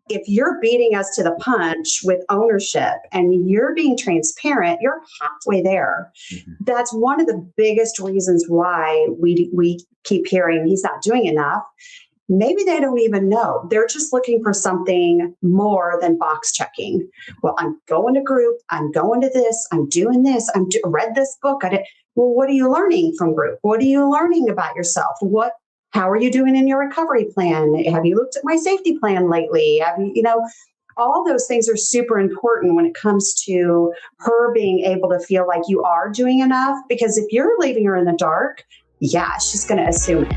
if you're beating us to the punch with ownership and you're being transparent, you're halfway there. Mm-hmm. That's one of the biggest reasons why we keep hearing he's not doing enough. Maybe they don't even know. They're just looking for something more than box checking. Well, I'm going to group. I'm going to this. I'm doing this. Read this book. Well, what are you learning from group? What are you learning about yourself? How are you doing in your recovery plan? Have you looked at my safety plan lately? All those things are super important when it comes to her being able to feel like you are doing enough. Because if you're leaving her in the dark, yeah, she's going to assume it.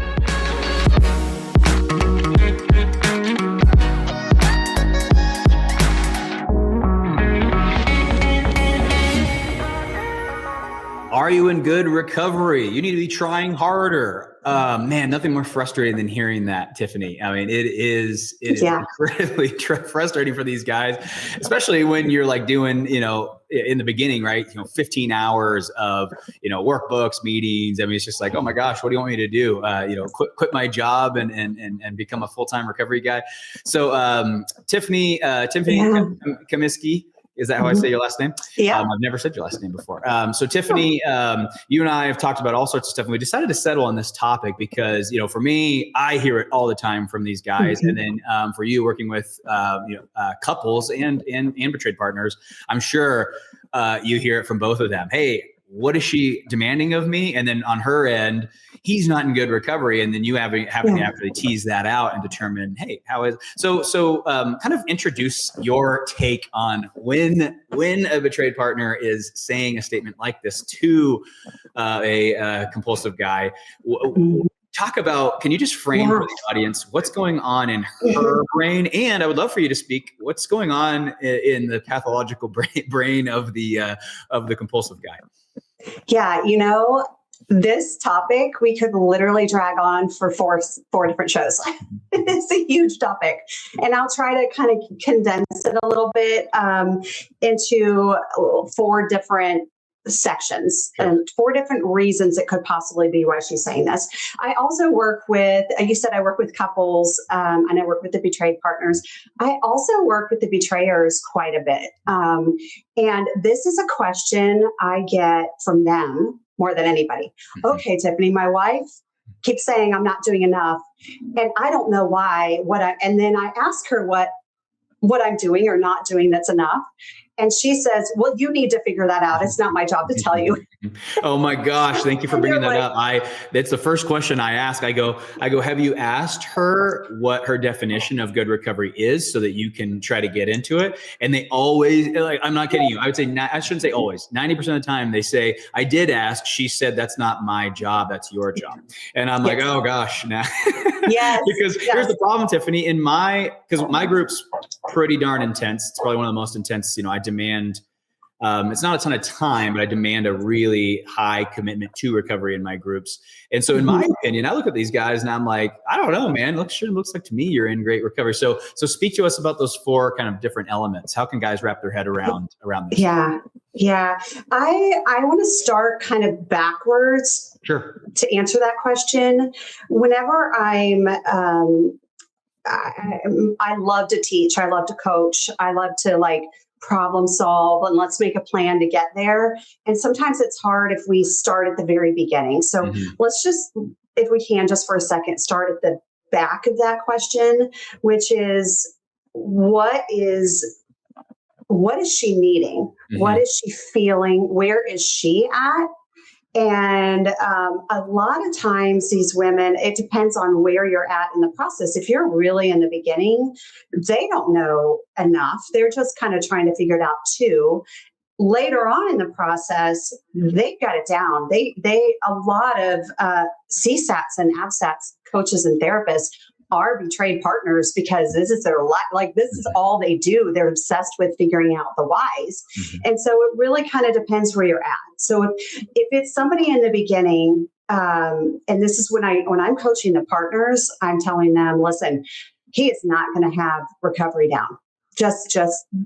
Are you in good recovery? You need to be trying harder. Man, nothing more frustrating than hearing that, Tiffany. I mean, it is incredibly frustrating for these guys, especially when you're like doing, in the beginning, right? 15 hours of, workbooks, meetings. I mean, it's just like, oh my gosh, what do you want me to do? Quit my job and become a full-time recovery guy. So, Tiffany Comiskey. Is that how I say your last name? Yeah. I've never said your last name before. So Tiffany, you and I have talked about all sorts of stuff, and we decided to settle on this topic because, for me, I hear it all the time from these guys. Mm-hmm. And then for you working with, couples and betrayed partners, I'm sure you hear it from both of them. Hey, what is she demanding of me? And then on her end, he's not in good recovery. And then you have to actually tease that out and determine, hey, how is so kind of introduce your take on when a betrayed partner is saying a statement like this to a compulsive guy. Talk about, can you just frame for the audience what's going on in her brain? And I would love for you to speak what's going on in the pathological brain of the compulsive guy. Yeah, this topic we could literally drag on for four different shows. It's a huge topic, and I'll try to kind of condense it a little bit into 4 different sections and 4 different reasons it could possibly be why she's saying this. I also work with, you said I work with couples and I work with the betrayed partners. I also work with the betrayers quite a bit. And this is a question I get from them more than anybody. Okay, Tiffany, my wife keeps saying I'm not doing enough and I don't know why. And then I ask her what I'm doing or not doing that's enough. And she says, well, you need to figure that out. It's not my job to tell you. Oh my gosh. Thank you for bringing that up. That's the first question I ask. I go, have you asked her what her definition of good recovery is so that you can try to get into it? And they always, I'm not kidding you. I would say, I shouldn't say always, 90% of the time they say, I did ask. She said, that's not my job. That's your job. And I'm like, oh gosh, nah. Yes. Because here's the problem, Tiffany, because my group's pretty darn intense. It's probably one of the most intense, I demand, it's not a ton of time, but I demand a really high commitment to recovery in my groups. And so in my opinion, I look at these guys and I'm like, I don't know, man, looks like to me you're in great recovery. So speak to us about those 4 kind of different elements. How can guys wrap their head around this? Yeah. I want to start kind of backwards to answer that question. Whenever I love to teach. I love to coach. I love to problem solve and let's make a plan to get there. And sometimes it's hard if we start at the very beginning. So let's just, if we can, just for a second, start at the back of that question, which is what is she needing? What is she feeling? Where is she at? And a lot of times these women, it depends on where you're at in the process. If you're really in the beginning, they don't know enough. They're just kind of trying to figure it out too. Later on in the process, they've got it down. A lot of CSATs and ABSATs coaches and therapists are betrayed partners because this is their life. This is all they do. They're obsessed with figuring out the whys. And so it really kind of depends where you're at. So if it's somebody in the beginning, and this is when I'm coaching the partners, I'm telling them, listen, he is not going to have recovery down. Just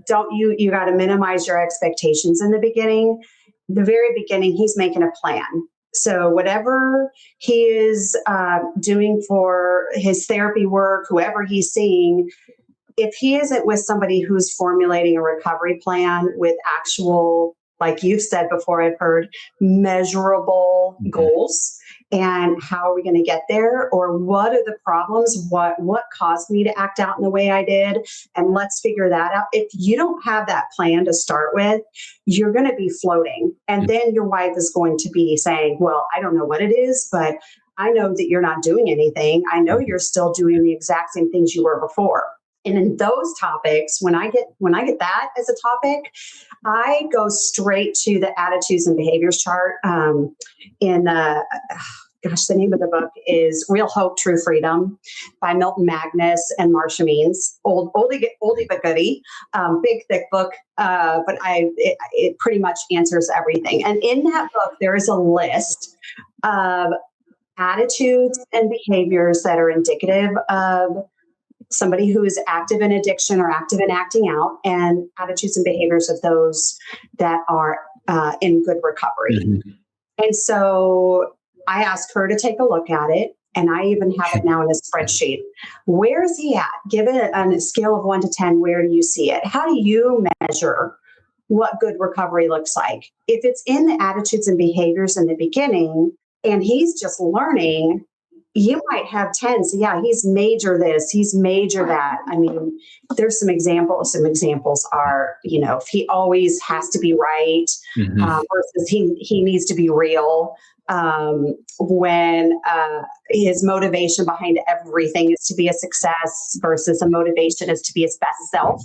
don't, you got to minimize your expectations in the beginning. The very beginning, he's making a plan. So whatever he is doing for his therapy work, whoever he's seeing, if he isn't with somebody who's formulating a recovery plan with actual, like you've said before, I've heard measurable goals, and how are we going to get there? Or what are the problems? What caused me to act out in the way I did? And let's figure that out. If you don't have that plan to start with, you're going to be floating. And then your wife is going to be saying, well, I don't know what it is, but I know that you're not doing anything. I know you're still doing the exact same things you were before. And in those topics, when I get that as a topic, I go straight to the attitudes and behaviors chart. The name of the book is Real Hope, True Freedom by Milton Magnus and Marsha Means. Oldie but goodie, big, thick book. But it pretty much answers everything. And in that book, there is a list of attitudes and behaviors that are indicative of somebody who is active in addiction or active in acting out, and attitudes and behaviors of those that are in good recovery. And so I asked her to take a look at it, and I even have it now in a spreadsheet. Where is he at? Give it on a scale of 1 to 10. Where do you see it? How do you measure what good recovery looks like? If it's in the attitudes and behaviors in the beginning, and he's just learning, you might have 10. So yeah, he's major this, he's major that. I mean, there's some examples. Some examples are, if he always has to be right, versus he needs to be real. When his motivation behind everything is to be a success versus a motivation is to be his best self.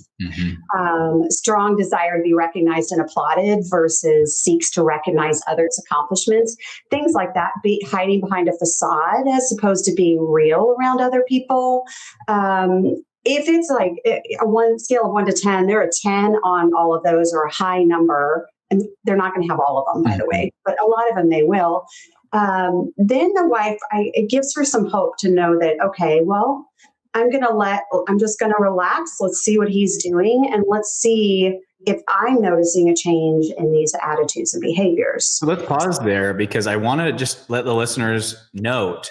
Strong desire to be recognized and applauded versus seeks to recognize others' accomplishments. Things like that, hiding behind a facade as opposed to being real around other people. If it's like a scale of 1 to 10, they're a 10 on all of those, or a high number. And they're not going to have all of them, by the way, but a lot of them they will. Then the wife, it gives her some hope to know that, okay, well, I'm just going to relax. Let's see what he's doing. And let's see if I'm noticing a change in these attitudes and behaviors. So let's pause there, because I want to just let the listeners note.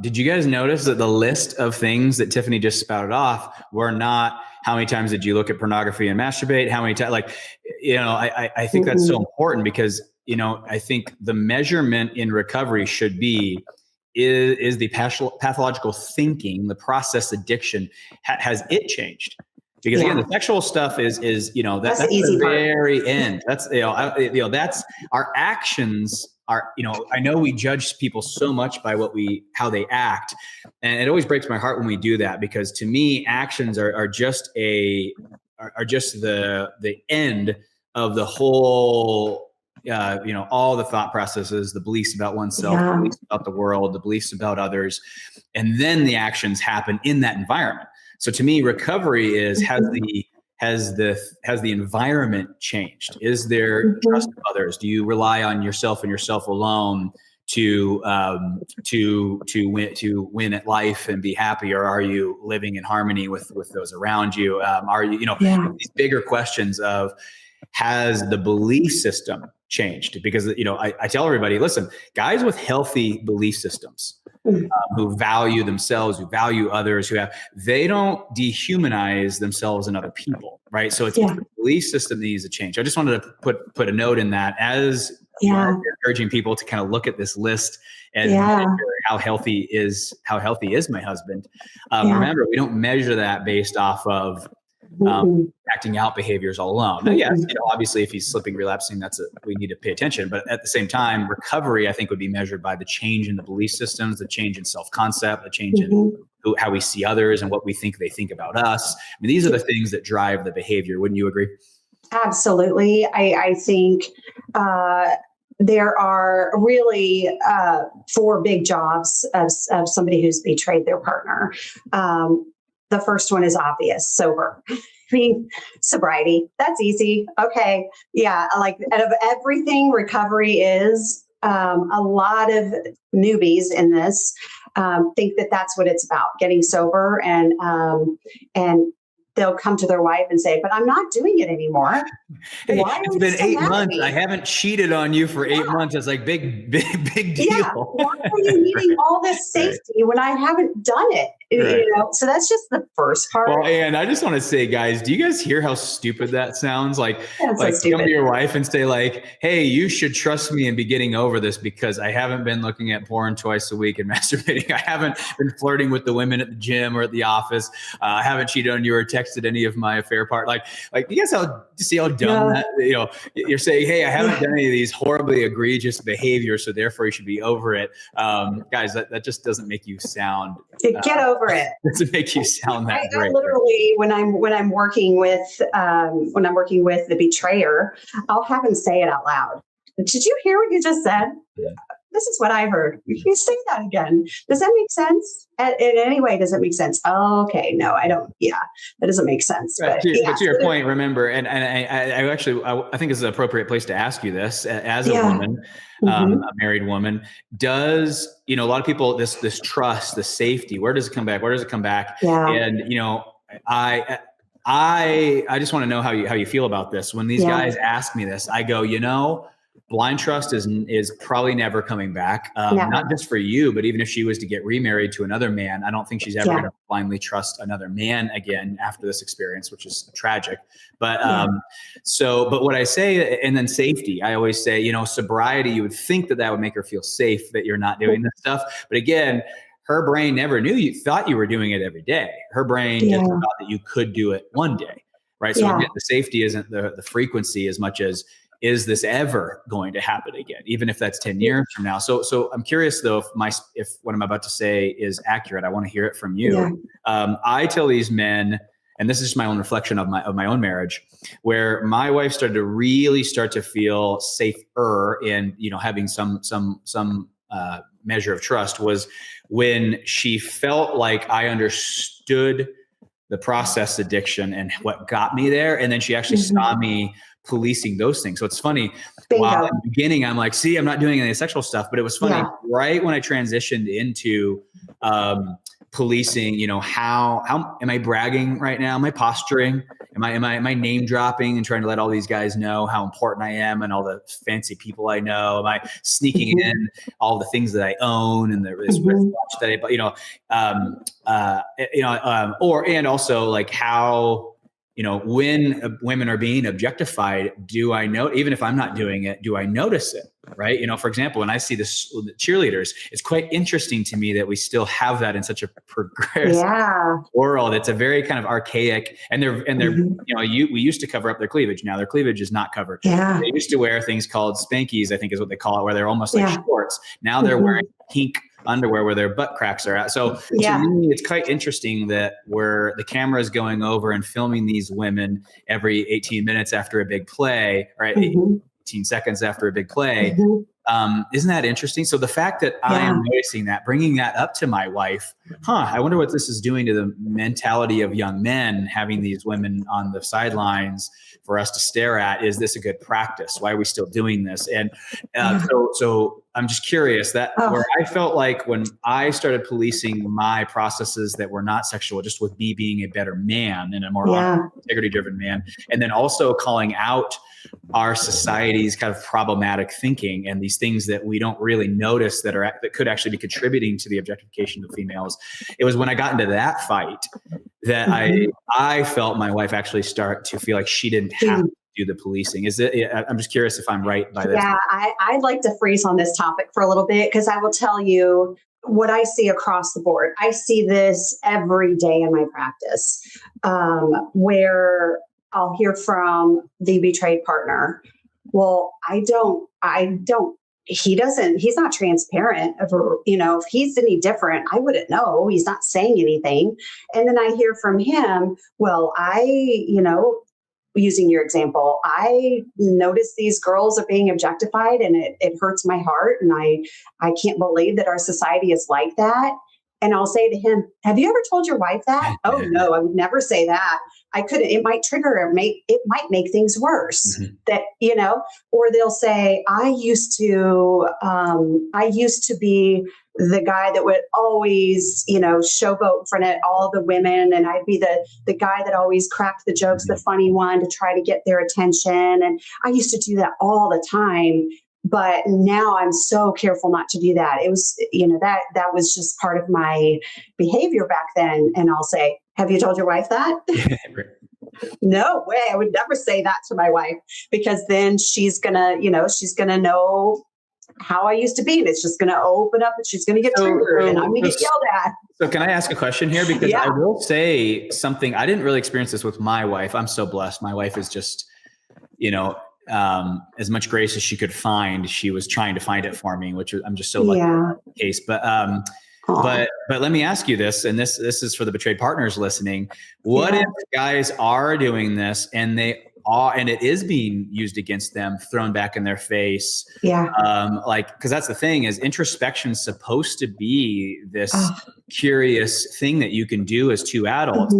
Did you guys notice that the list of things that Tiffany just spouted off were not, how many times did you look at pornography and masturbate? How many times, I think that's so important, because, I think the measurement in recovery should be, is the pathological thinking, the process addiction, has it changed? Because again, the sexual stuff is that's the easy part. Very end. That's, that's our actions. I know we judge people so much by how they act, and it always breaks my heart when we do that, because to me, actions are just the end of the whole. All the thought processes, the beliefs about oneself, the beliefs about the world, the beliefs about others, and then the actions happen in that environment. So to me, recovery has the environment changed? Is there trust of others? Do you rely on yourself and yourself alone to win at life and be happy, or are you living in harmony with those around you? Are you these bigger questions of, has the belief system changed? Because I tell everybody, listen, guys with healthy belief systems, who value themselves, who value others, they don't dehumanize themselves and other people, right? So it's the belief system that needs to change. I just wanted to put a note in that, as encouraging people to kind of look at this list and measure how healthy is my husband. Remember, we don't measure that based off of acting out behaviors all alone. Now, yes, obviously, if he's slipping, relapsing, we need to pay attention. But at the same time, recovery, I think, would be measured by the change in the belief systems, the change in self-concept, the change in how we see others and what we think they think about us. I mean, these are the things that drive the behavior. Wouldn't you agree? Absolutely. I think there are really 4 big jobs of somebody who's betrayed their partner. The first one is obvious: sober. I mean, sobriety, that's easy. Okay. Yeah. Like, out of everything recovery is, a lot of newbies in this think that that's what it's about, getting sober, and they'll come to their wife and say, but I'm not doing it anymore. Hey, it's been 8 months. I haven't cheated on you for 8 months. It's like big deal. Yeah. Why are you needing all this safety when I haven't done it? So that's just the first part. Well, and I just want to say, guys, do you guys hear how stupid that sounds? Like come to your wife and say like, hey, you should trust me and be getting over this because I haven't been looking at porn twice a week and masturbating. I haven't been flirting with the women at the gym or at the office. I haven't cheated on you or texted any of my affair part. Like you guys see how dumb that, you're saying, hey, I haven't done any of these horribly egregious behaviors, so therefore you should be over it. Guys, that just doesn't make you sound get over it. Doesn't make you sound that great. I literally, when I'm working with the betrayer, I'll have him say it out loud. Did you hear what you just said? Yeah. This is what I heard. You say that again. Does that make sense? In any way, does it make sense? Oh, okay. No, I don't. Yeah, that doesn't make sense. Right. But to your point, remember, and I think this is an appropriate place to ask you this as a woman, a married woman. Does, a lot of people, this trust, the safety, where does it come back? Where does it come back? Yeah. And, I just want to know how you feel about this. When these guys ask me this, I go, blind trust is probably never coming back. Not just for you, but even if she was to get remarried to another man, I don't think she's ever going to blindly trust another man again after this experience, which is tragic. But but what I say, and then safety, I always say, sobriety, you would think that would make her feel safe that you're not doing this stuff. But again, her brain never knew you thought you were doing it every day. Her brain just thought that you could do it one day. Right. So again, the safety isn't the frequency as much as, is this ever going to happen again, even if that's 10 years from now? So I'm curious though, if what I'm about to say is accurate. I want to hear it from you. I tell these men, and this is just my own reflection of my own marriage, where my wife started to really start to feel safer in, having some measure of trust, was when she felt like I understood the process addiction and what got me there. And then she actually saw me policing those things. So it's funny. While in the beginning, I'm like, see, I'm not doing any sexual stuff, but it was funny right when I transitioned into policing, how am I bragging right now? Am I posturing? Am I name dropping and trying to let all these guys know how important I am and all the fancy people I know? Am I sneaking in all the things that I own and the wristwatch that and also like how, when women are being objectified, do I know, even if I'm not doing it, do I notice it? Right. For example, when I see the cheerleaders, it's quite interesting to me that we still have that in such a progressive world. It's a very kind of archaic, and they're we used to cover up their cleavage. Now their cleavage is not covered. Yeah. They used to wear things called spankies, I think is what they call it, where they're almost like shorts. Now they're wearing pink underwear where their butt cracks are at. So to me, it's quite interesting that where the camera is going over and filming these women every 18 minutes after a big play, or 18 seconds after a big play. Isn't that interesting? So the fact that I am noticing that, bringing that up to my wife, I wonder what this is doing to the mentality of young men, having these women on the sidelines for us to stare at. Is this a good practice? Why are we still doing this? And so I'm just curious where I felt like when I started policing my processes that were not sexual, just with me being a better man and a more integrity driven man, and then also calling out our society's kind of problematic thinking and these things that we don't really notice that could actually be contributing to the objectification of females. It was when I got into that fight that I felt my wife actually start to feel like she didn't have to do the policing. I'm just curious if I'm right by this. Yeah, I'd like to freeze on this topic for a little bit, because I will tell you what I see across the board. I see this every day in my practice, where I'll hear from the betrayed partner. Well, he's not transparent. If he's any different, I wouldn't know. He's not saying anything. And then I hear from him, well, using your example, I notice these girls are being objectified and it hurts my heart. And I can't believe that our society is like that. And I'll say to him, have you ever told your wife that? Oh, no, I would never say that. I couldn't. It might trigger her. It might make things worse. Or they'll say, I used to be the guy that would always, showboat in front of all the women. And I'd be the guy that always cracked the jokes, the funny one to try to get their attention. And I used to do that all the time. But now I'm so careful not to do that. It was, that was just part of my behavior back then. And I'll say, have you told your wife that? No way. I would never say that to my wife, because then she's going to know how I used to be. And it's just going to open up and she's going to get triggered and I'm going to get yelled at. So can I ask a question here? Because I will say something. I didn't really experience this with my wife. I'm so blessed. My wife is just, as much grace as she could find, she was trying to find it for me, which I'm just so lucky in the case. But let me ask you this, and this is for the betrayed partners listening. What if guys are doing this and it is being used against them, thrown back in their face? Because that's the thing, is introspection is supposed to be this curious thing that you can do as two adults.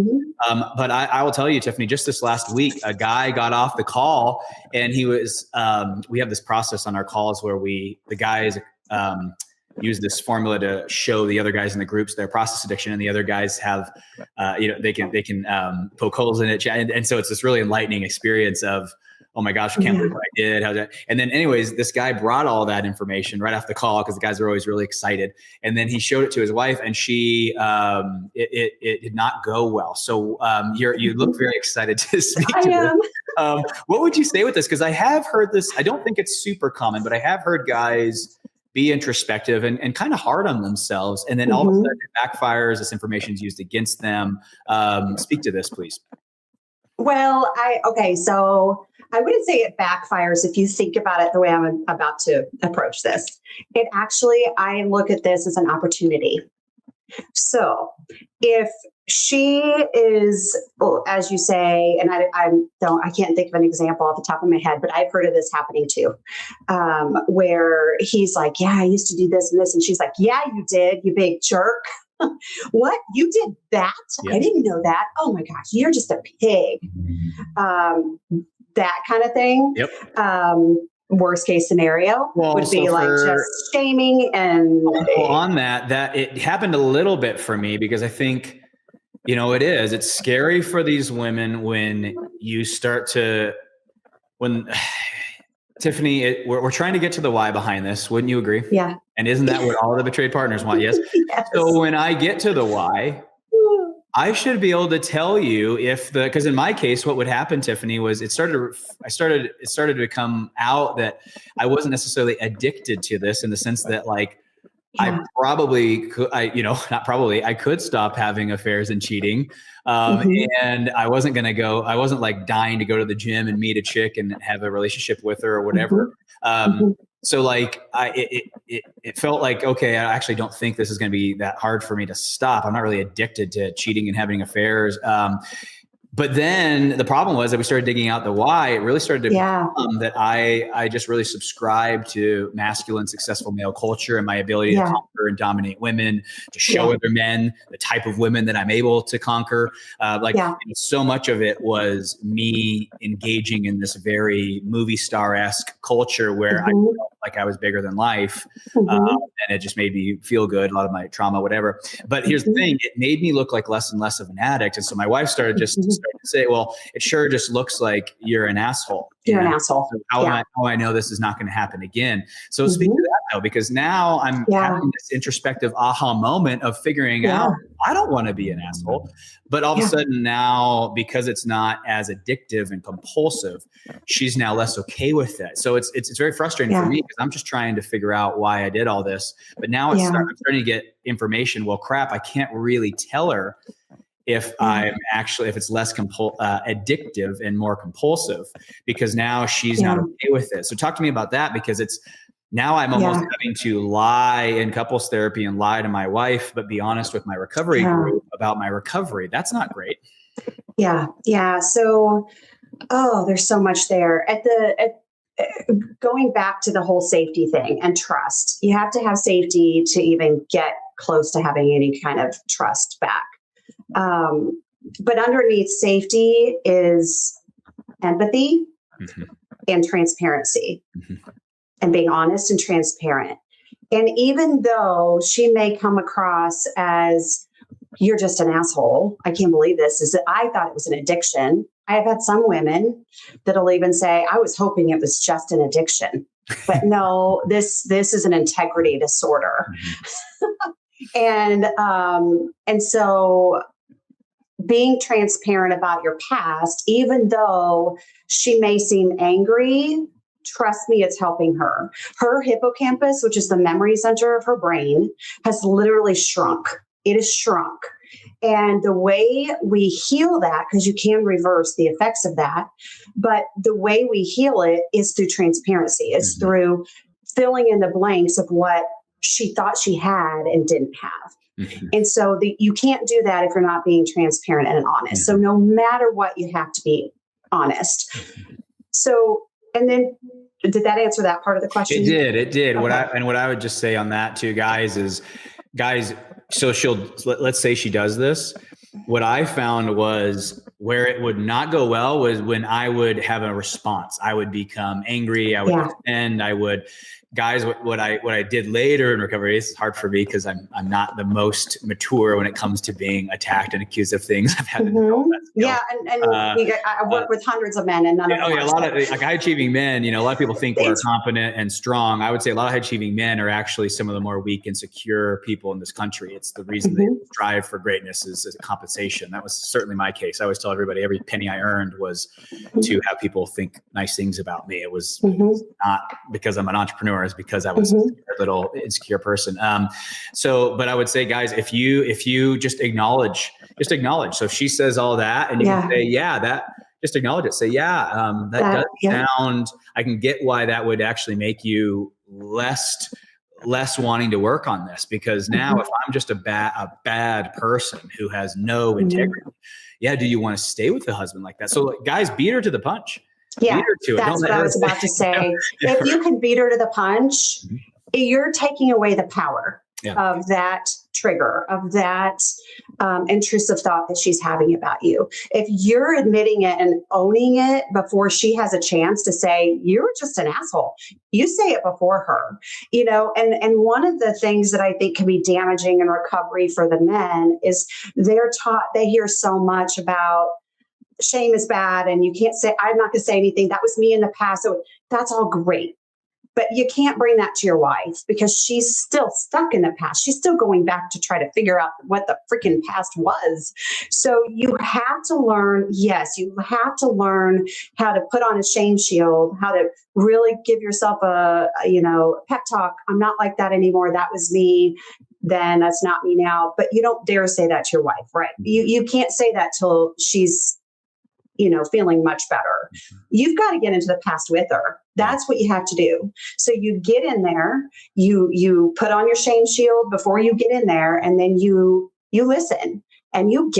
But I will tell you, Tiffany, just this last week, a guy got off the call and he was, we have this process on our calls where the guys use this formula to show the other guys in the groups their process addiction, and the other guys have, they can poke holes in it. And so it's this really enlightening experience of, oh my gosh, I can't believe what I did. And then anyways, this guy brought all that information right off the call, because the guys are always really excited. And then he showed it to his wife, and she, it did not go well. So you look very excited to speak to this. What would you say with this? Because I have heard this, I don't think it's super common, but I have heard guys be introspective and kind of hard on themselves. And then all of a sudden it backfires. This information is used against them. Speak to this, please. Well, so I wouldn't say it backfires if you think about it the way I'm about to approach this. I look at this as an opportunity. So if she is, as you say, and I can't think of an example off the top of my head, but I've heard of this happening too, where he's like, yeah, I used to do this and this. And she's like, yeah, you did, you big jerk. What? You did that? Yeah. I didn't know that. Oh my gosh, you're just a pig. That kind of thing. Yep. Worst case scenario would be just shaming. And on that it happened a little bit for me, because I think, it's scary for these women when you start to, Tiffany, we're trying to get to the why behind this. Wouldn't you agree? Yeah. And isn't that what all the betrayed partners want? Yes. Yes. So when I get to the why, I should be able to tell you because in my case, what would happen, Tiffany, was it started to become out that I wasn't necessarily addicted to this, in the sense that I probably could, I could stop having affairs and cheating. And I wasn't dying to go to the gym and meet a chick and have a relationship with her or whatever. So it felt like, okay, I actually don't think this is going to be that hard for me to stop. I'm not really addicted to cheating and having affairs. But then the problem was that we started digging out the why. It really started to become that I just really subscribed to masculine, successful male culture and my ability to conquer and dominate women, to show other men the type of women that I'm able to conquer. So much of it was me engaging in this very movie star-esque culture where I felt like I was bigger than life. And it just made me feel good, a lot of my trauma, whatever. But here's the thing, it made me look like less and less of an addict. And so my wife started to say, well, it sure just looks like you're an asshole. You're an asshole. So how I know this is not going to happen again. So speak to that though, because now I'm having this introspective aha moment of figuring out, I don't want to be an asshole. But all of a sudden now, because it's not as addictive and compulsive, she's now less okay with it. So it's very frustrating for me, because I'm just trying to figure out why I did all this. But now I'm starting to get information. Well, crap, I can't really tell her if it's less addictive and more compulsive, because now she's not okay with it. So talk to me about that, because now I'm almost having to lie in couples therapy and lie to my wife, but be honest with my recovery group about my recovery. That's not great. Yeah. Yeah. So, there's so much there. Going back to the whole safety thing and trust, you have to have safety to even get close to having any kind of trust back. But underneath safety is empathy and transparency and being honest and transparent. And even though she may come across as, you're just an asshole, I can't believe this, is that I thought it was an addiction. I have had some women that'll even say, I was hoping it was just an addiction, but no, this is an integrity disorder. And so being transparent about your past, even though she may seem angry, trust me, it's helping her. Her hippocampus, which is the memory center of her brain, has literally shrunk. It is shrunk. And the way we heal that, because you can reverse the effects of that, but the way we heal it is through transparency. It's through filling in the blanks of what she thought she had and didn't have. And so you can't do that if you're not being transparent and honest. So no matter what, you have to be honest. So, and then did that answer that part of the question? It did. Okay. What I would just say on that too, guys, is so let's say she does this. What I found was where it would not go well was when I would have a response. I would become angry. I would defend. Guys, what I did later in recovery, it's hard for me because I'm not the most mature when it comes to being attacked and accused of things. I've had to develop that skill. Yeah, and I work with hundreds of men, and none of them. A lot of like high achieving men. A lot of people think we're confident and strong. I would say a lot of high achieving men are actually some of the more weak and secure people in this country. It's the reason they strive for greatness is compensation. That was certainly my case. I always tell everybody every penny I earned was to have people think nice things about me. It was not because I'm an entrepreneur. Is because I was a little insecure person. But I would say, guys, if you just acknowledge. So if she says all that and you can say, just acknowledge it. Say, that does sound, I can get why that would actually make you less wanting to work on this, because now if I'm just a bad person who has no integrity, do you want to stay with the husband like that? So guys, beat her to the punch. Yeah, that's what I was about to say. If you can beat her to the punch, you're taking away the power of that trigger, of that intrusive thought that she's having about you. If you're admitting it and owning it before she has a chance to say, you're just an asshole, you say it before her, and one of the things that I think can be damaging in recovery for the men is they hear so much about shame is bad and you can't say, I'm not going to say anything. That was me in the past. So that's all great. But you can't bring that to your wife because she's still stuck in the past. She's still going back to try to figure out what the freaking past was. So you have to learn, you have to learn how to put on a shame shield, how to really give yourself a pep talk. I'm not like that anymore. That was me then. That's not me now. But you don't dare say that to your wife, right? You can't say that till she's feeling much better. You've got to get into the past with her. That's what you have to do. So you get in there, you put on your shame shield before you get in there, and then you listen and you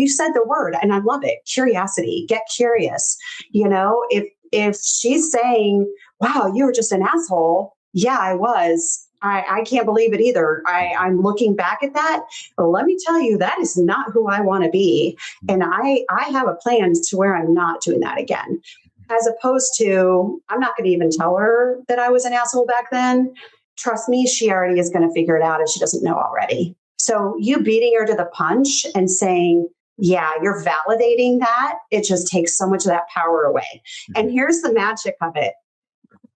said the word, and I love it. Curiosity, get curious. If she's saying, wow, you were just an asshole. Yeah, I was. I can't believe it either. I'm looking back at that. Let me tell you, that is not who I want to be. And I have a plan to where I'm not doing that again. As opposed to, I'm not going to even tell her that I was an asshole back then. Trust me, she already is going to figure it out if she doesn't know already. So you beating her to the punch and saying, you're validating that, it just takes so much of that power away. And here's the magic of it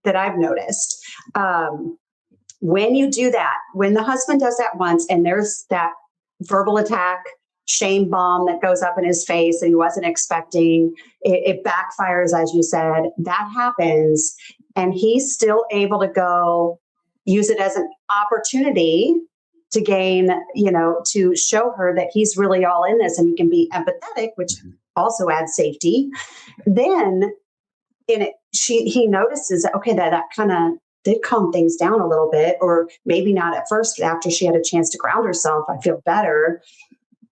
that I've noticed. When you do that, when the husband does that once and there's that verbal attack, shame bomb that goes up in his face that he wasn't expecting, it backfires, as you said, that happens. And he's still able to go use it as an opportunity to gain, to show her that he's really all in this and he can be empathetic, which also adds safety. Then he notices, okay, that kind of did calm things down a little bit, or maybe not at first. After she had a chance to ground herself, I feel better.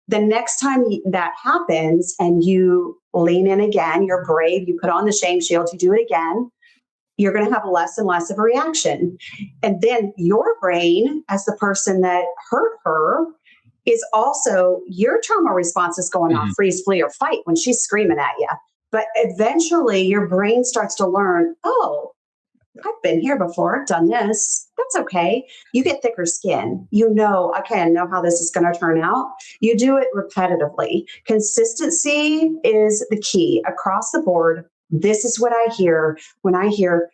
The next time that happens and you lean in again, you're brave, you put on the shame shield, you do it again, you're going to have less and less of a reaction. And then your brain, as the person that hurt her, is also, your trauma response is going on freeze, flee, or fight when she's screaming at you. But eventually your brain starts to learn, I've been here before, done this. That's okay. You get thicker skin. Okay, I know how this is going to turn out. You do it repetitively. Consistency is the key across the board. This is what I hear when I hear,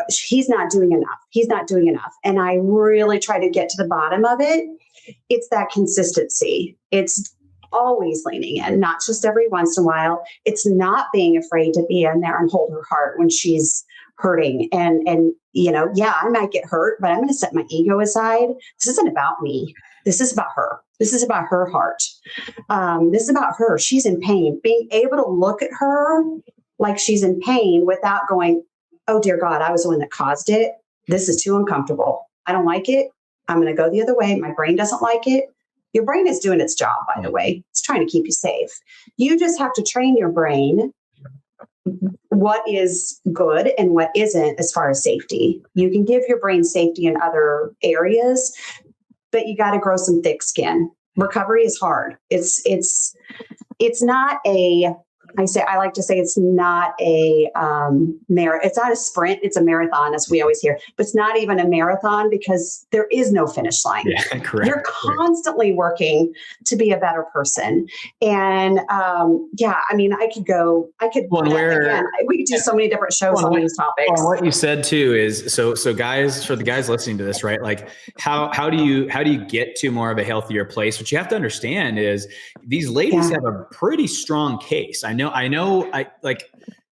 he's not doing enough. He's not doing enough. And I really try to get to the bottom of it. It's that consistency. It's always leaning in, not just every once in a while. It's not being afraid to be in there and hold her heart when she's hurting. And I might get hurt, but I'm going to set my ego aside. This isn't about me. This is about her. This is about her heart. This is about her. She's in pain. Being able to look at her like she's in pain without going, oh, dear God, I was the one that caused it. This is too uncomfortable. I don't like it. I'm going to go the other way. My brain doesn't like it. Your brain is doing its job, by the way. It's trying to keep you safe. You just have to train your brain what is good and what isn't as far as safety. You can give your brain safety in other areas, but you got to grow some thick skin. Recovery is hard. It's not I like to say it's not a it's not a sprint, it's a marathon, as we always hear, but it's not even a marathon because there is no finish line. Yeah, correct. You're constantly working to be a better person. And we could do so many different shows on these topics. Well, what you said too is, so guys, for the guys listening to this, right? Like how do you get to more of a healthier place? What you have to understand is these ladies have a pretty strong case. I know,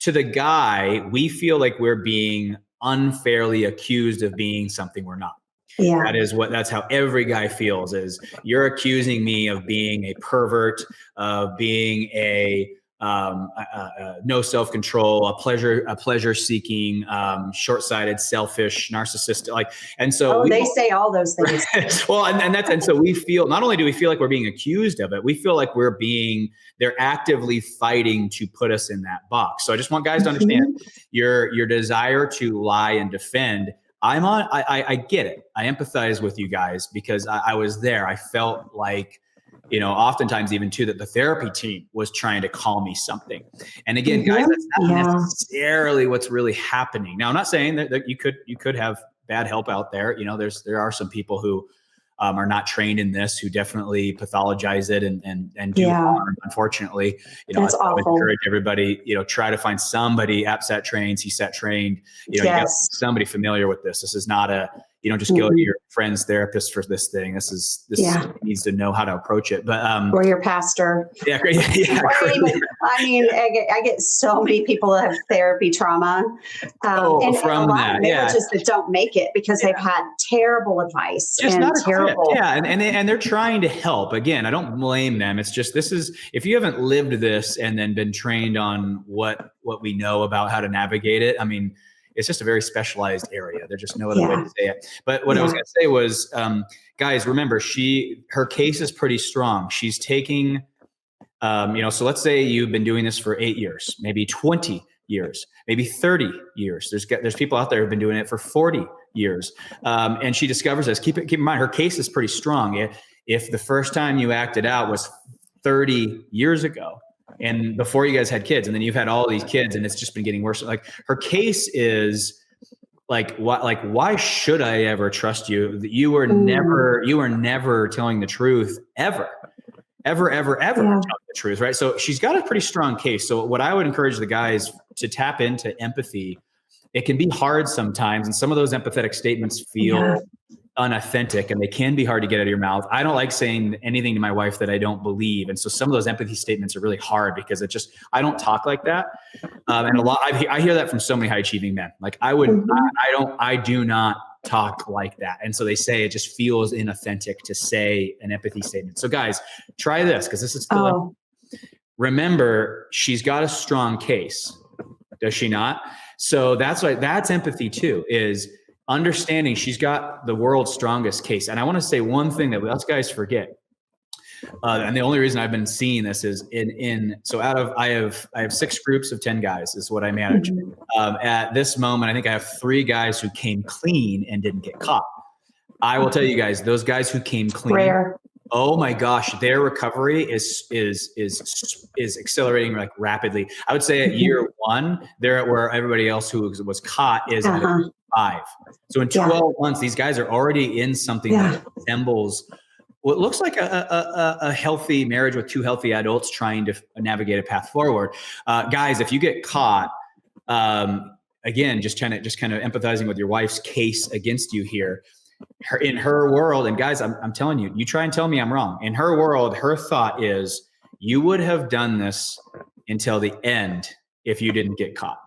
to the guy, we feel like we're being unfairly accused of being something we're not. Yeah. That's how every guy feels, is you're accusing me of being a pervert, of being no self-control, a pleasure seeking, short-sighted, selfish, narcissistic, and so they say all those things. Well, and so we feel, not only do we feel like we're being accused of it, we feel like they're actively fighting to put us in that box. So I just want guys to understand your desire to lie and defend. I get it. I empathize with you guys because I was there. I felt like, oftentimes even too, that the therapy team was trying to call me something. And again, guys, that's not necessarily what's really happening. Now, I'm not saying that you could have bad help out there. There are some people who are not trained in this, who definitely pathologize it and do harm. Unfortunately, that's I would awful. encourage everybody, try to find somebody APSAT trained, CSAT trained, you got somebody familiar with this. This is not you don't just go to your friend's therapist for this thing. This needs to know how to approach it. But or your pastor. Yeah. I get so many people that have therapy trauma. That don't make it because they've had terrible advice. Just and not terrible. And they're trying to help. Again, I don't blame them. It's just, if you haven't lived this and then been trained on what we know about how to navigate it, it's just a very specialized area. There's just no other way to say it. But what I was going to say was, guys, remember, her case is pretty strong. She's taking, so let's say you've been doing this for 8 years, maybe 20 years, maybe 30 years. There's people out there who've been doing it for 40 years. And she discovers this. Keep in mind, her case is pretty strong. If the first time you acted out was 30 years ago, and before you guys had kids, and then you've had all these kids and it's just been getting worse. Like, her case is why should I ever trust you? You were never telling the truth ever telling the truth. Right. So she's got a pretty strong case. So what I would encourage the guys to tap into empathy. It can be hard sometimes. And some of those empathetic statements feel unauthentic and they can be hard to get out of your mouth. I don't like saying anything to my wife that I don't believe. And so some of those empathy statements are really hard because I don't talk like that. And I hear that from so many high achieving men. Like I do not talk like that. And so they say it just feels inauthentic to say an empathy statement. So guys, try this because this is still, remember, she's got a strong case. Does she not? So that's empathy too, is understanding she's got the world's strongest case. And I want to say one thing that us guys forget. And the only reason I've been seeing this is I have 6 groups of 10 guys is what I manage. At this moment, I think I have 3 guys who came clean and didn't get caught. I will tell you guys, those guys who came clean, Oh my gosh, their recovery is accelerating like rapidly. I would say at year 1, they're at where everybody else who was caught is at 5. So in 12 months, these guys are already in something that resembles what looks like a healthy marriage with 2 healthy adults trying to navigate a path forward. Guys, if you get caught, again, just kind of empathizing with your wife's case against you here. In her world, and guys, I'm telling you, you try and tell me I'm wrong. In her world, her thought is you would have done this until the end if you didn't get caught.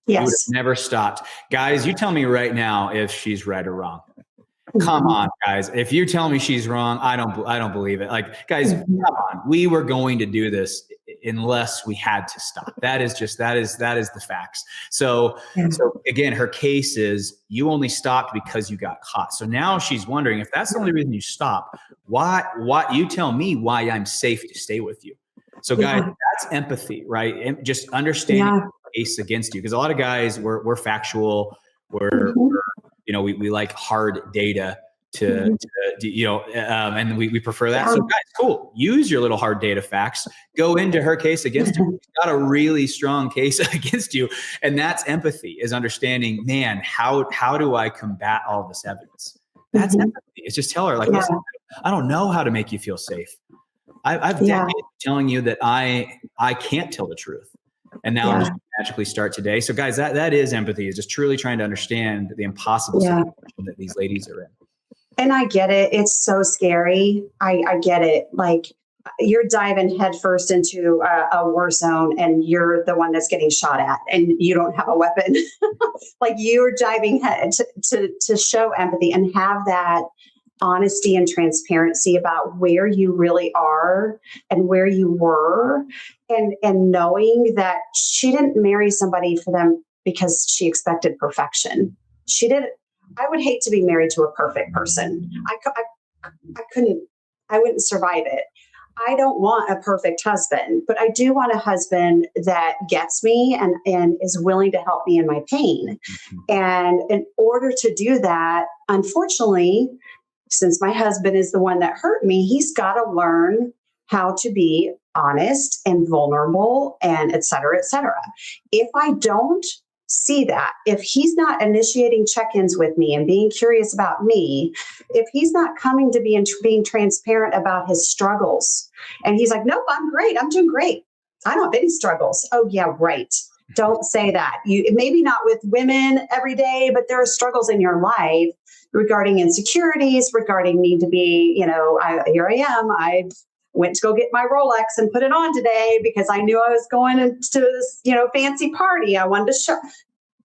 Yes. You would have never stopped. Guys, you tell me right now if she's right or wrong. Come on, guys. If you tell me she's wrong, I don't believe it. Like, guys, come on. We were going to do this unless we had to stop. That is the facts. So again, her case is you only stopped because you got caught. So now she's wondering if that's the only reason you stopped, why you tell me why I'm safe to stay with you. So guys, that's empathy, right? And just understanding the case against you. Because a lot of guys, we're factual, we're we like hard data and we prefer that. So guys, cool. Use your little hard data facts. Go into her case against you. She's got a really strong case against you. And that's empathy, is understanding, man, how do I combat all this evidence? That's empathy. It's just tell her, like, listen, I don't know how to make you feel safe. I've been telling you that I can't tell the truth. And now I'm just going to magically start today. So guys, that is empathy, is just truly trying to understand the impossible situation that these ladies are in. And I get it. It's so scary. I get it. Like, you're diving headfirst into a war zone and you're the one that's getting shot at and you don't have a weapon. Like, you're diving head to show empathy and have that honesty and transparency about where you really are and where you were, and knowing that she didn't marry somebody for them because she expected perfection. She didn't. I would hate to be married to a perfect person. I wouldn't survive it. I don't want a perfect husband, but I do want a husband that gets me and is willing to help me in my pain. And in order to do that, unfortunately, since my husband is the one that hurt me, he's got to learn how to be honest and vulnerable and et cetera, et cetera. If I don't see that, if he's not initiating check-ins with me and being curious about me, if he's not coming to being transparent about his struggles, and he's like, nope, I'm great. I'm doing great. I don't have any struggles. Oh yeah, right. Don't say that. You maybe not with women every day, but there are struggles in your life regarding insecurities, regarding need to be, here I am. I went to go get my Rolex and put it on today because I knew I was going into this, fancy party. I wanted to show,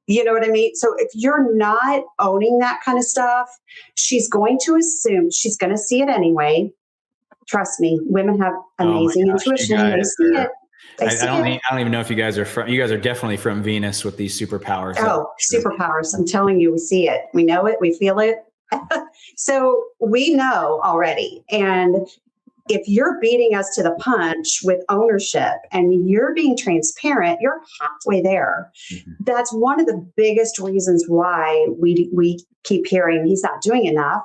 you know what I mean? So if you're not owning that kind of stuff, she's going to assume, she's going to see it anyway. Trust me, women have amazing intuition. They see it. I don't even know if you guys are definitely from Venus with these superpowers. Oh, superpowers. I'm telling you, we see it. We know it. We feel it. So we know already. And if you're beating us to the punch with ownership and you're being transparent, you're halfway there. That's one of the biggest reasons why we keep hearing he's not doing enough.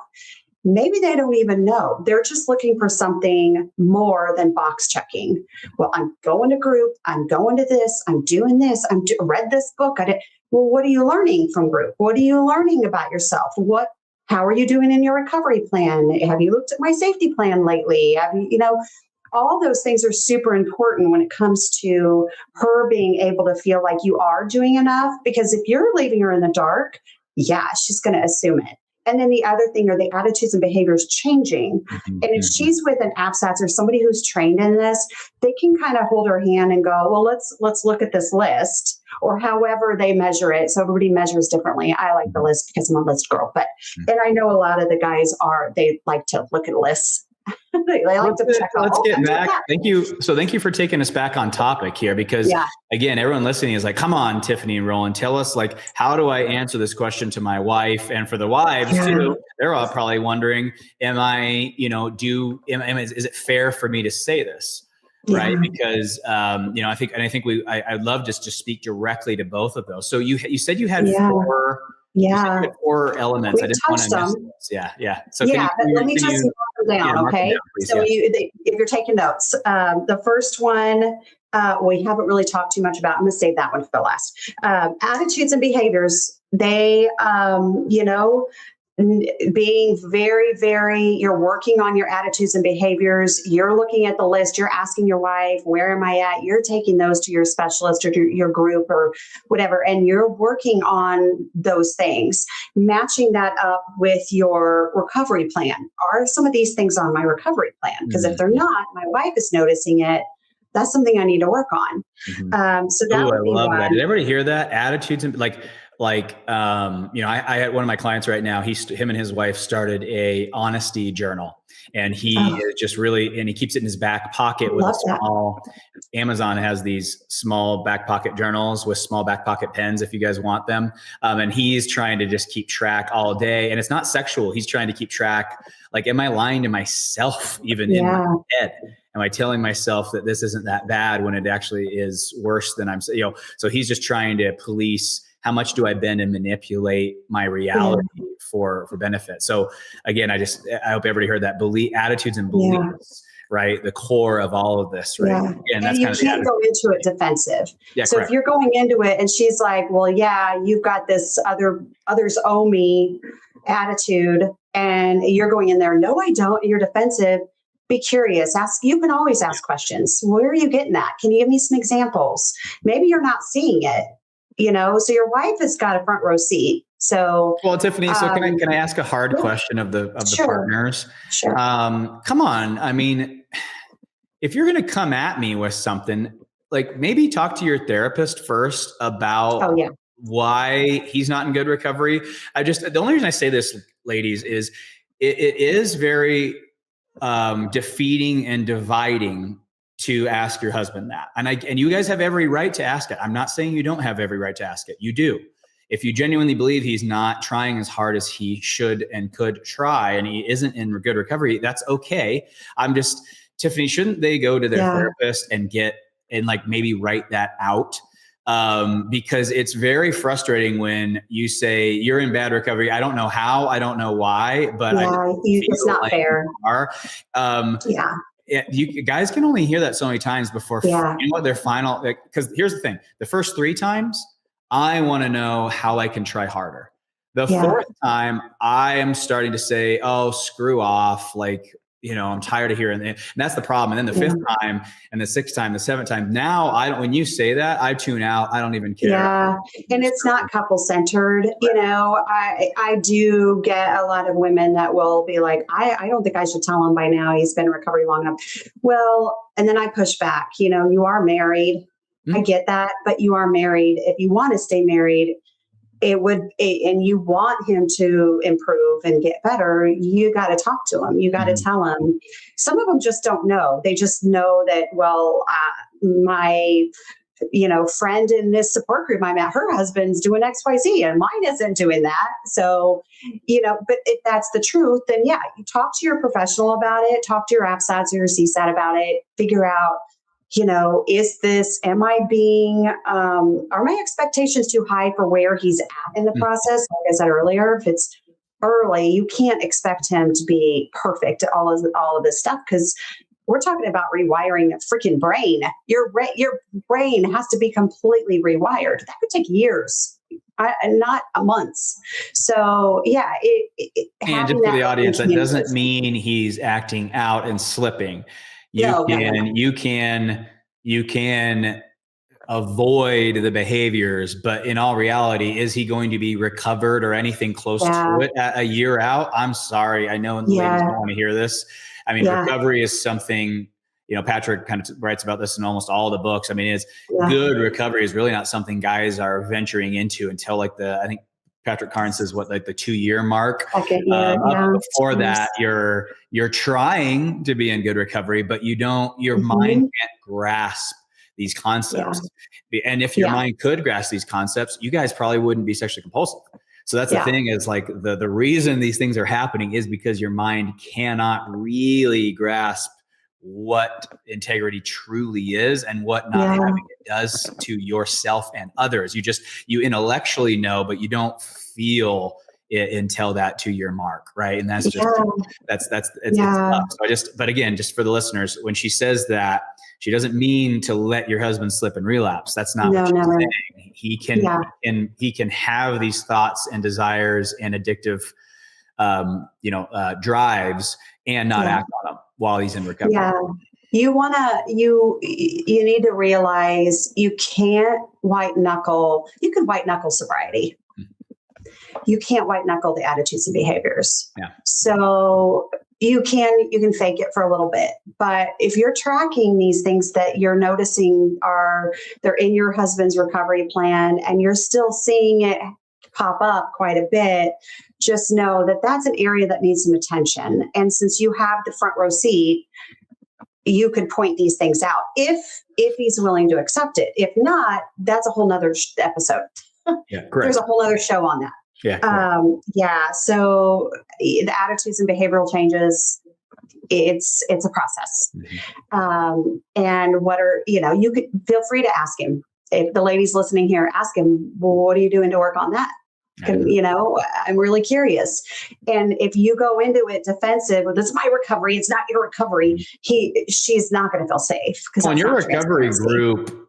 Maybe they don't even know. They're just looking for something more than box checking. Well, I'm going to group. I'm going to this. I'm doing this. Read this book. Well, what are you learning from group? What are you learning about yourself? How are you doing in your recovery plan? Have you looked at my safety plan lately? All those things are super important when it comes to her being able to feel like you are doing enough. Because if you're leaving her in the dark, she's going to assume it. And then the other thing are the attitudes and behaviors changing. And if she's with an absatz or somebody who's trained in this, they can kind of hold her hand and go, well, let's look at this list, or however they measure it. So everybody measures differently. I like the list because I'm a list girl, and I know a lot of the guys they like to look at lists. Let's get back. Thank you. So thank you for taking us back on topic here, because again, everyone listening is like, come on, Tiffany and Roland, tell us, like, how do I answer this question to my wife? And for the wives too, they're all probably wondering, is it fair for me to say this? Right. Because, I think I'd love just to speak directly to both of those. So you said you had four elements. I didn't want to miss this. Yeah. So but let me just them down, okay? Down, please, So if you're taking notes, the first one, we haven't really talked too much about. I'm going to save that one for the last. Attitudes and behaviors. They, being very, you're working on your attitudes and behaviors. You're looking at the list. You're asking your wife, where am I at? You're taking those to your specialist or to your group or whatever. And you're working on those things, matching that up with your recovery plan. Are some of these things on my recovery plan? Because if they're not, my wife is noticing it. That's something I need to work on. So that would be I love one. that. Did everybody hear that? Attitudes and I had one of my clients right now. Him and his wife started a honesty journal, and he is just really, and he keeps it in his back pocket with a small. Amazon has these small back pocket journals with small back pocket pens if you guys want them. And he's trying to just keep track all day, and it's not sexual. He's trying to keep track. Like, am I lying to myself even in my head? Am I telling myself that this isn't that bad when it actually is worse than I'm saying? So he's just trying to police how much do I bend and manipulate my reality for benefit. So again, I hope everybody heard that. Attitudes and beliefs, right? The core of all of this, right? Yeah. And you can't go into it defensive. Yeah, so correct. If you're going into it and she's like, well, yeah, you've got this others owe me attitude, and you're going in there, no, I don't. You're defensive. Be curious. You can always ask questions. Where are you getting that? Can you give me some examples? Maybe you're not seeing it, so your wife has got a front row seat. So, well, Tiffany, so can I ask a hard question of the partners? Sure. Come on. I mean, if you're going to come at me with something, like, maybe talk to your therapist first about why he's not in good recovery. The only reason I say this, ladies, is it is very defeating and dividing to ask your husband that. And you guys have every right to ask it. I'm not saying you don't have every right to ask it. You do. If you genuinely believe he's not trying as hard as he should and could try, and he isn't in good recovery, that's okay. Tiffany, shouldn't they go to their therapist and maybe write that out? Because it's very frustrating when you say you're in bad recovery. I don't know how, I don't know why, but it's not fair. You guys can only hear that so many times before their final. Because here's the thing: the first 3 times, I want to know how I can try harder. The 4th time, I am starting to say, "Oh, screw off!" I'm tired of hearing it. And that's the problem. And then the 5th time, and the 6th time, the 7th time. Now, when you say that, I tune out. I don't even care. Yeah. And it's not couple centered. I do get a lot of women that will be like, I don't think I should tell him by now. He's been in recovery long enough. Well, and then I push back, you are married. I get that, but you are married. If you want to stay married, and you want him to improve and get better, you got to talk to him. You got to tell him. Some of them just don't know. They just know that, my, friend in this support group I'm at, her husband's doing XYZ and mine isn't doing that. So, but if that's the truth, then you talk to your professional about it, talk to your APSATs or your CSAT about it, figure out, are my expectations too high for where he's at in the process? Like I said earlier, if it's early, you can't expect him to be perfect at all of this stuff, because we're talking about rewiring a freaking brain. Your brain has to be completely rewired. That could take years, not months. So and just for the audience, that doesn't mean he's acting out and slipping. You can avoid the behaviors, but in all reality, is he going to be recovered or anything close to it a year out? I'm sorry. I know ladies don't want to hear this. I mean, recovery is something, Patrick kind of writes about this in almost all the books. I mean, good recovery is really not something guys are venturing into until I think Patrick Carnes says the 2-year mark. Before that, you're trying to be in good recovery, but your mind can't grasp these concepts. And if your mind could grasp these concepts, you guys probably wouldn't be sexually compulsive. So that's the thing, is the reason these things are happening is because your mind cannot really grasp what integrity truly is and what not having it does to yourself and others. You intellectually know, but you don't feel until that 2-year mark. Right. And that's just, it's tough. So but again, just for the listeners, when she says that, she doesn't mean to let your husband slip and relapse. That's not what she's saying. He can have these thoughts and desires and addictive, drives and not act on them while he's in recovery. Yeah. You need to realize you can't white knuckle. You can white knuckle sobriety. You can't white knuckle the attitudes and behaviors. Yeah. So you can fake it for a little bit, but if you're tracking these things that you're noticing they're in your husband's recovery plan and you're still seeing it pop up quite a bit, just know that that's an area that needs some attention. And since you have the front row seat, you could point these things out if he's willing to accept it. If not, that's a whole nother episode. Yeah, there's a whole other show on that. Yeah. So the attitudes and behavioral changes, it's a process. Mm-hmm. And you could feel free to ask him. If the lady's listening here, ask him, well, what are you doing to work on that? I'm really curious. And if you go into it defensive, well, this is my recovery, it's not your recovery, she's not going to feel safe. Well, in your recovery group,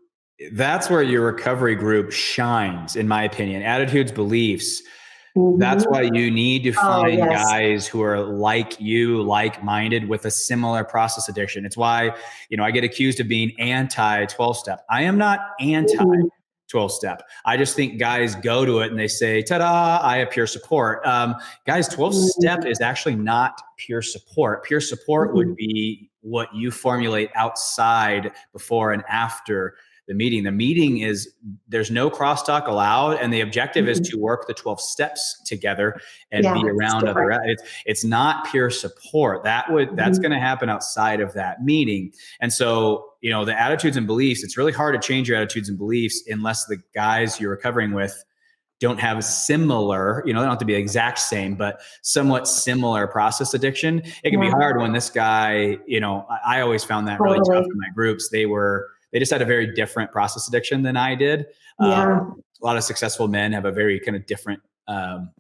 that's where your recovery group shines, in my opinion. Attitudes, beliefs. Mm-hmm. That's why you need to find guys who are like you, like-minded with a similar process addiction. It's why, I get accused of being anti 12-step. I am not anti 12-step. I just think guys go to it and they say, ta-da, I have peer support. Guys, 12-step is actually not peer support. Peer support would be what you formulate outside, before and after the meeting. The meeting is, there's no crosstalk allowed. And the objective is to work the 12 steps together and be around other. It's not peer support. That's going to happen outside of that meeting. And so, the attitudes and beliefs, it's really hard to change your attitudes and beliefs unless the guys you're recovering with don't have similar, they don't have to be the exact same, but somewhat similar process addiction. It can be hard when this guy, I always found that really tough in my groups. They just had a very different process addiction than I did. A lot of successful men have a very kind of different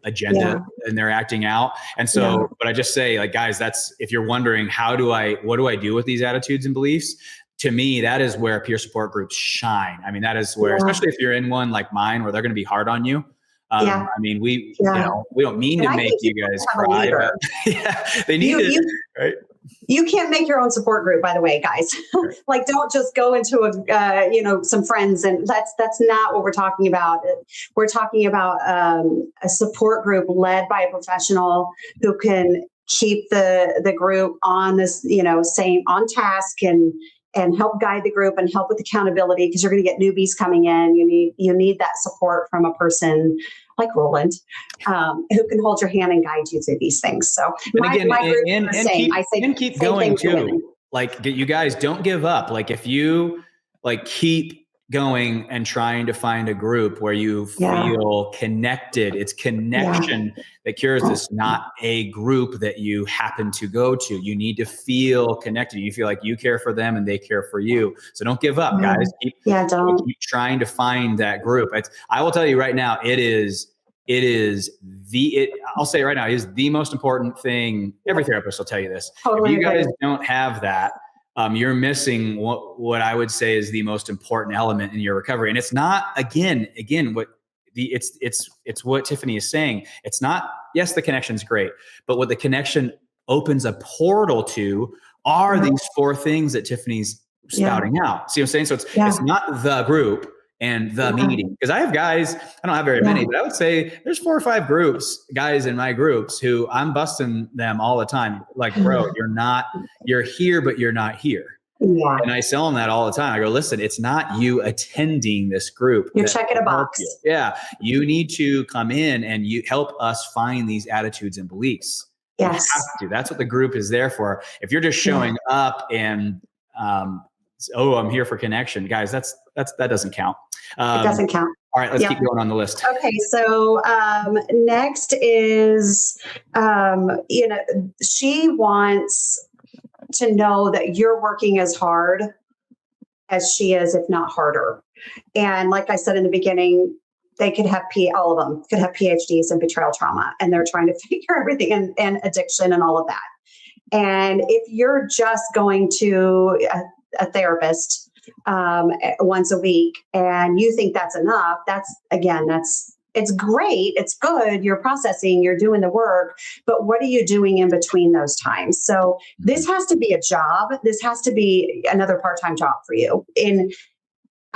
agenda and they're acting out. And so, but I just say, like, guys, if you're wondering, what do I do with these attitudes and beliefs? To me, that is where peer support groups shine. I mean, that is where, especially if you're in one like mine, where they're going to be hard on you. I mean, we don't mean to make you guys cry, but they need it, right? You can't make your own support group, by the way, guys. Like, don't just go into some friends, and that's not what we're talking about. We're talking about a support group led by a professional who can keep the group on this, same on task and help guide the group and help with accountability, because you're going to get newbies coming in. You need that support from a person like Roland, who can hold your hand and guide you through these things. So keep going too. Like, you guys don't give up. Like, if you keep going and trying to find a group where you feel connected, it's connection that cures this, not a group that you happen to go to. You need to feel connected. You feel like you care for them and they care for you. So don't give up, guys. Keep trying to find that group. I will tell you right now, I'll say right now, it is the most important thing. Every therapist will tell you this. Totally. If you guys don't have that, you're missing what I would say is the most important element in your recovery. And it's not, again, it's what Tiffany is saying. It's not, yes, the connection's great, but what the connection opens a portal to are these 4 things that Tiffany's spouting out. See what I'm saying? So it's not the group and the meeting. Because I have guys, I don't have very many, but I would say there's 4 or 5 guys in my groups who I'm busting them all the time. Like, bro, you're here, but you're not here. Yeah. And I tell them that all the time. I go, listen, it's not you attending this group. You're checking a box. Yeah. You need to come in and you help us find these attitudes and beliefs. Yes. You have to. That's what the group is there for. If you're just showing up and, I'm here for connection, guys, that doesn't count. It doesn't count. All right, let's keep going on the list. Okay, so next is, she wants to know that you're working as hard as she is, if not harder. And like I said in the beginning, they could have all of them could have PhDs in betrayal trauma, and they're trying to figure everything and addiction and all of that. And if you're just going to a therapist once a week and you think that's enough, it's great. It's good. You're processing, you're doing the work, but what are you doing in between those times? So this has to be a job. This has to be another part-time job for you.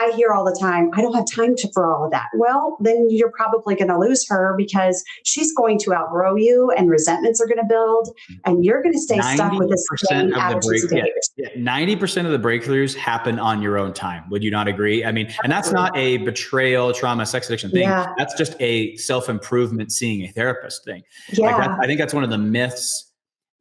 I hear all the time, I don't have time for all of that. Well, then you're probably going to lose her because she's going to outgrow you and resentments are going to build and you're going to stay stuck with this same attitude. 90% of the breakthroughs happen on your own time. Would you not agree? I mean, and that's not a betrayal, trauma, sex addiction thing. Yeah. That's just a self-improvement, seeing a therapist thing. Yeah. I think that's one of the myths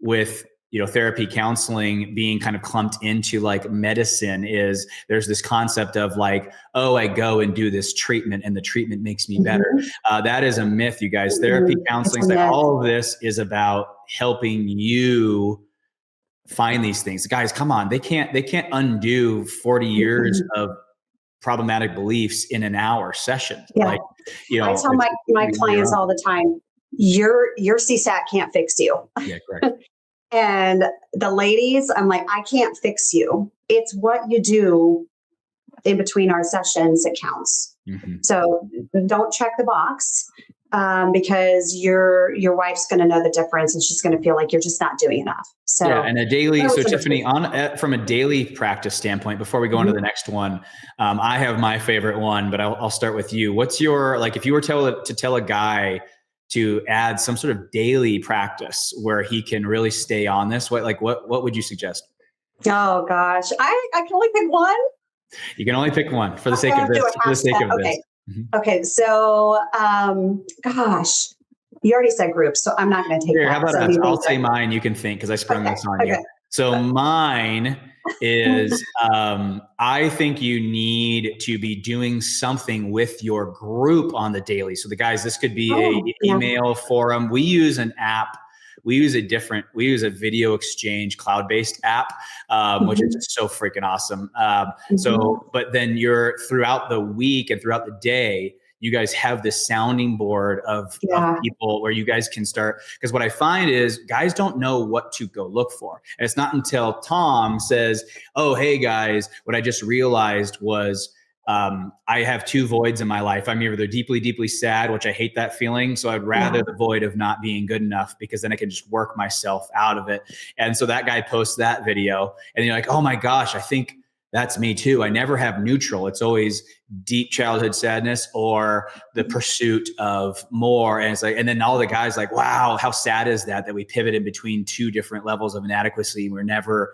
with therapy, counseling being kind of clumped into like medicine is there's this concept of like, oh, I go and do this treatment and the treatment makes me better. That is a myth, you guys. Therapy, counseling, like all of this is about helping you find these things. Guys, come on. They can't undo 40 years of problematic beliefs in an hour session. Yeah. Like, I tell my clients all the time, your CSAT can't fix you. Yeah, correct. And the ladies, I'm like, I can't fix you. It's what you do in between our sessions that counts. So don't check the box because your wife's going to know the difference and she's going to feel like you're just not doing enough. So yeah, and so Tiffany, from a daily practice standpoint, before we go on to the next one, I have my favorite one, but I'll start with you. What's your, like, if you were to tell a guy to add some sort of daily practice where he can really stay on this, what would you suggest? Oh gosh, I can only pick one. You can only pick one for the sake of this. For the sake of this. Okay. So, gosh, you already said groups, so I'm not going to take that. How about us? I'll say mine. You can think because I sprung this on you. So mine is, I think you need to be doing something with your group on the daily. So the guys, this could be a email forum. We use an app. We use a video exchange cloud-based app, which is just so freaking awesome. So, but then you're throughout the week and throughout the day, you guys have this sounding board of people where you guys can start. Because what I find is guys don't know what to go look for. And it's not until Tom says, oh, hey guys, what I just realized was I have two voids in my life. I'm either deeply, deeply sad, which I hate that feeling. So I'd rather the void of not being good enough because then I can just work myself out of it. And so that guy posts that video and you're like, oh my gosh, I think that's me too. I never have neutral. It's always deep childhood sadness or the pursuit of more. And it's like, and then all the guys like, wow, how sad is that we pivoted between two different levels of inadequacy. We're never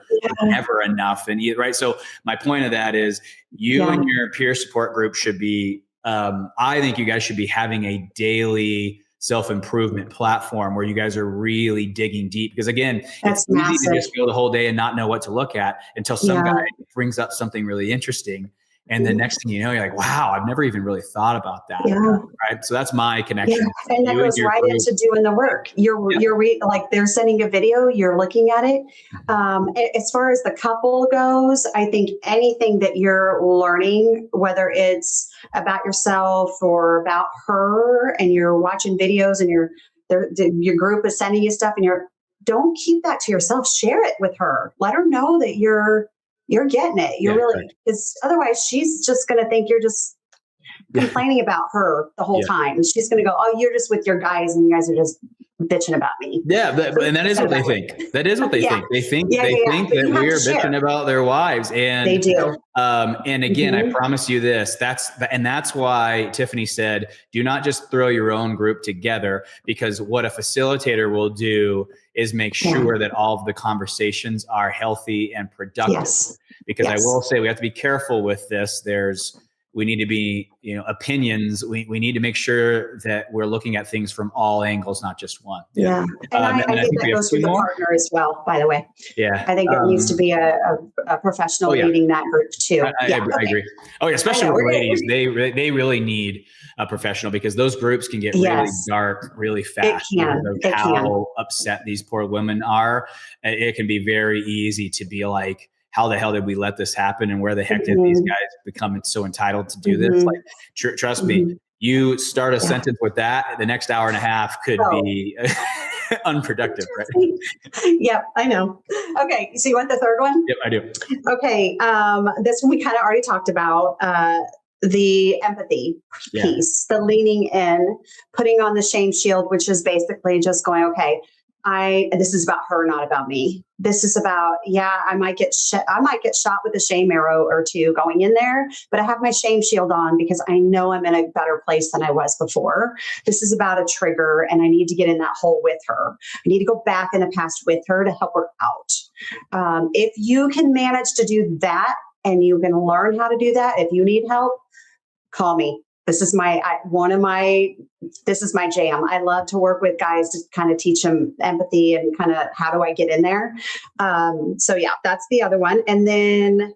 enough. And right. So my point of that is you and your peer support group should be, I think you guys should be having a daily self-improvement platform where you guys are really digging deep. Because again, it's easy to just go the whole day and not know what to look at until some guy brings up something really interesting. And the next thing you know, you're like, wow, I've never even really thought about that. Right. So that's my connection. Yeah. And that goes right into doing the work. You're like they're sending a video, you're looking at it. As far as the couple goes, I think anything that you're learning, whether it's about yourself or about her and you're watching videos and your group is sending you stuff and don't keep that to yourself. Share it with her. Let her know that you're getting it. You're really, because otherwise she's just going to think you're just complaining about her the whole time. And she's going to go, oh, you're just with your guys and you guys are just bitching about me. Yeah. And that is what they think. That is what they think. They think that we're bitching about their wives. And they do. And again, I promise you this, that's why Tiffany said, do not just throw your own group together, because what a facilitator will do is make sure that all of the conversations are healthy and productive. Because I will say we have to be careful with this. We need to be, opinions. We need to make sure that we're looking at things from all angles, not just one. And I think that goes for the partner as well, by the the way. Yeah. I think it needs to be a professional leading that group too. I agree. Oh yeah. Especially with ladies, they really need a professional, because those groups can get really dark really fast. It can. Upset these poor women are. It can be very easy to be like, how the hell did we let this happen? And where the heck did these guys become so entitled to do this? Like, trust me, you start a sentence with that, the next hour and a half could be unproductive, right? Yep, I know. Okay, so you want the third one? Yep, I do. Okay, this one we kind of already talked about. The empathy piece, the leaning in, putting on the shame shield, which is basically just going, okay, this is about her, not about me. This is about, I might get shot with a shame arrow or two going in there, but I have my shame shield on because I know I'm in a better place than I was before. This is about a trigger, and I need to get in that hole with her. I need to go back in the past with her to help her out. If you can manage to do that, and you can learn how to do that, if you need help, call me. This is my jam. I love to work with guys to kind of teach them empathy and kind of how do I get in there. So that's the other one. And then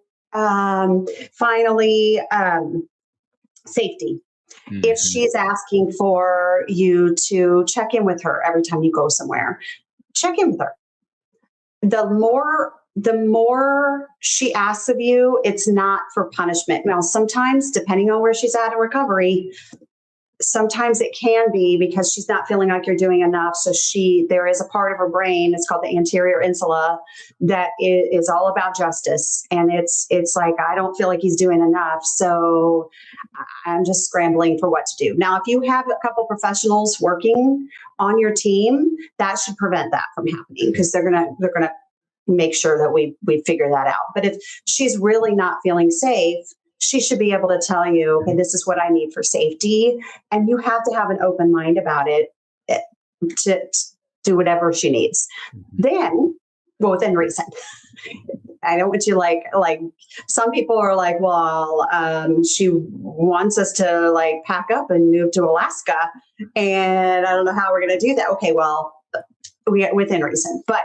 finally, safety. Mm-hmm. If she's asking for you to check in with her every time you go somewhere, check in with her. The more she asks of you, it's not for punishment. Now, sometimes, depending on where she's at in recovery, sometimes it can be because she's not feeling like you're doing enough. So there is a part of her brain, it's called the anterior insula, that is all about justice. And it's like, I don't feel like he's doing enough. So I'm just scrambling for what to do. Now, if you have a couple professionals working on your team, that should prevent that from happening, because they're gonna make sure that we figure that out. But if she's really not feeling safe, she should be able to tell you, okay, this is what I need for safety. And you have to have an open mind about it to do whatever she needs. Then, within reason. I don't want you like some people are like, well, she wants us to like pack up and move to Alaska, and I don't know how we're going to do that. Okay, well, within reason, but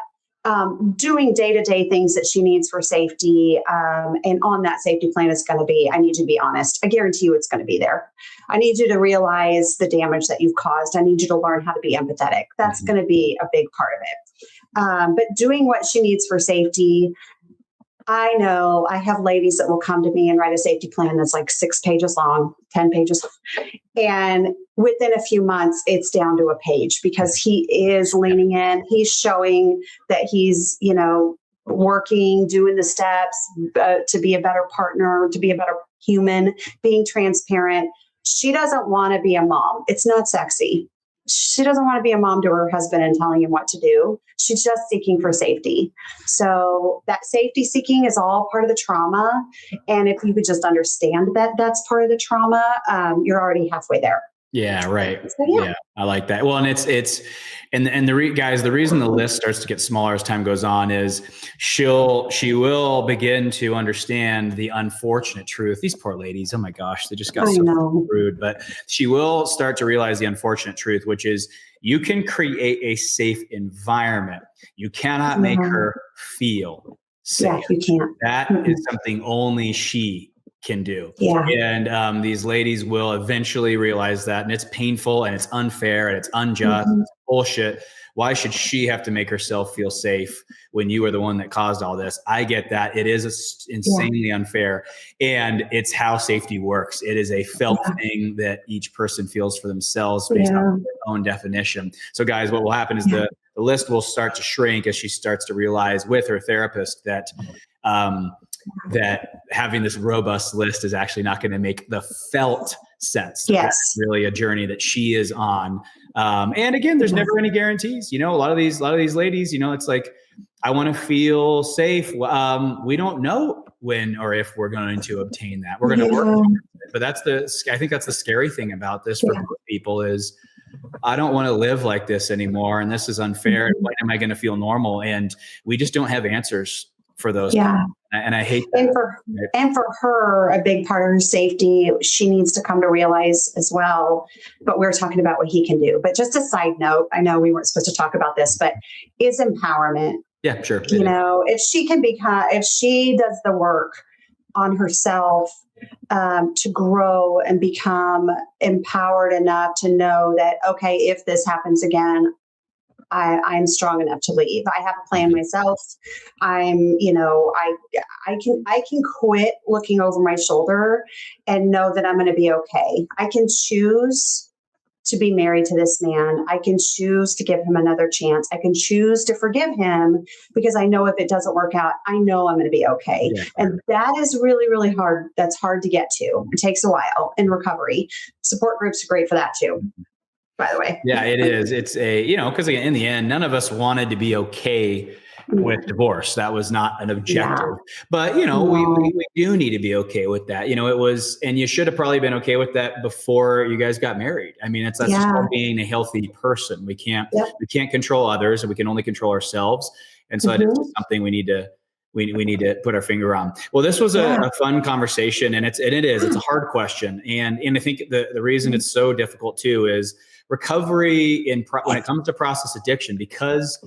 doing day-to-day things that she needs for safety. And on that safety plan is going to be, I need you to be honest. I guarantee you it's going to be there. I need you to realize the damage that you've caused. I need you to learn how to be empathetic. That's going to be a big part of it. But doing what she needs for safety, I know I have ladies that will come to me and write a safety plan that's like 6 pages long, 10 pages long. And within a few months, it's down to a page, because he is leaning in. He's showing that he's, working, doing the steps to be a better partner, to be a better human, being transparent. She doesn't want to be a mom. It's not sexy. She doesn't want to be a mom to her husband and telling him what to do. She's just seeking for safety. So that safety seeking is all part of the trauma. And if you could just understand that that's part of the trauma, you're already halfway there. Yeah. Right. So, yeah. I like that. Well, and guys, the reason the list starts to get smaller as time goes on is she will begin to understand the unfortunate truth. These poor ladies, oh my gosh, they just got so rude, but she will start to realize the unfortunate truth, which is you can create a safe environment. You cannot make her feel safe. Yeah, you can't. That is something only she can do. Yeah. And these ladies will eventually realize that, and it's painful and it's unfair and it's unjust. It's bullshit. Why should she have to make herself feel safe when you are the one that caused all this? I get that. It is insanely unfair, and it's how safety works. It is a felt thing that each person feels for themselves based on their own definition. So guys, what will happen is the list will start to shrink as she starts to realize with her therapist that having this robust list is actually not going to make the felt sense. Yes. That's really a journey that she is on. And again, there's never any guarantees. A lot of these ladies, it's like, I want to feel safe. We don't know when or if we're going to obtain that. We're going to work towards it. But I think that's the scary thing about this for people is, I don't want to live like this anymore. And this is unfair. And when am I going to feel normal? And we just don't have answers for those people. And I hate that. And for her, a big part of her safety, she needs to come to realize as well, but we're talking about what he can do. But just a side note, I know we weren't supposed to talk about this, but is empowerment. Yeah, sure. If she does the work on herself to grow and become empowered enough to know that, okay, if this happens again, I'm strong enough to leave. I have a plan myself. I can quit looking over my shoulder and know that I'm going to be okay. I can choose to be married to this man. I can choose to give him another chance. I can choose to forgive him because I know if it doesn't work out, I know I'm going to be okay. Yeah. And that is really, really hard. That's hard to get to. It takes a while in recovery. Support groups are great for that too, by the way. Yeah, it is. It's because again, in the end, none of us wanted to be okay with divorce. That was not an objective, but we do need to be okay with that. It was, and you should have probably been okay with that before you guys got married. I mean, that's just called being a healthy person. We can't control others, and we can only control ourselves. And so it's just something we need to put our finger on. Well, this was a fun conversation, and it's a hard question. And I think the reason it's so difficult too is recovery when it comes to process addiction, because